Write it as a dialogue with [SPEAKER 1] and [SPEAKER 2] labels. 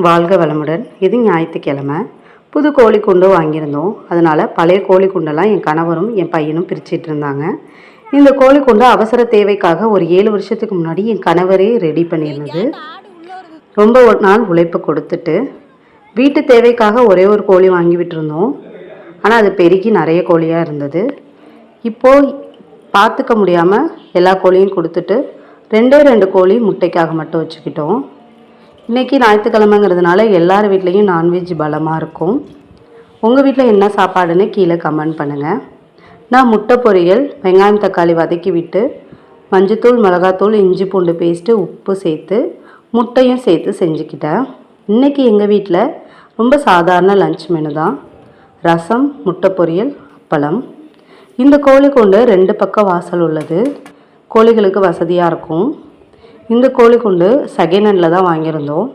[SPEAKER 1] வாழ்க வளமுடன். இது ஞாயிற்றுக்கிழமை. புது கோழி குண்டு வாங்கியிருந்தோம். அதனால் பழைய கோழி குண்டெல்லாம் என் கணவரும் என் பையனும் பிரிச்சுட்டு இருந்தாங்க. இந்த கோழி குண்டு அவசர தேவைக்காக ஒரு 7 வருஷத்துக்கு முன்னாடி என் கணவரே ரெடி பண்ணியிருந்தது. ரொம்ப ஒரு நாள் உழைப்பு கொடுத்துட்டு வீட்டு தேவைக்காக ஒரே ஒரு கோழி வாங்கி விட்டுருந்தோம். ஆனால் அது பெருகி நிறைய கோழியாக இருந்தது. இப்போது பார்த்துக்க முடியாமல் எல்லா கோழியும் கொடுத்துட்டு 2 கோழி முட்டைக்காக மட்டும் வச்சுக்கிட்டோம். இன்றைக்கி ஞாயிற்றுக்கிழமைங்கிறதுனால எல்லார் வீட்லேயும் நான்வெஜ் பலமாக இருக்கும். உங்கள் வீட்டில் என்ன சாப்பாடுன்னு கீழே கமெண்ட் பண்ணுங்கள். நான் முட்டை பொரியல், வெங்காயம் தக்காளி வதக்கி விட்டு மஞ்சத்தூள், மிளகாத்தூள், இஞ்சி பூண்டு பேஸ்ட்டு, உப்பு சேர்த்து முட்டையும் சேர்த்து செஞ்சுக்கிட்டேன். இன்றைக்கி எங்கள் வீட்டில் ரொம்ப சாதாரண லஞ்ச் மெனு தான். ரசம், முட்டை பொரியல், அப்பளம். இந்த கோழி குண்டு 2 பக்கம் வாசல் உள்ளது. கோழிகளுக்கு வசதியாக இருக்கும். இந்த கோழி குண்டு செகண்ட் ஹேண்டில் தான் வாங்கியிருந்தோம்.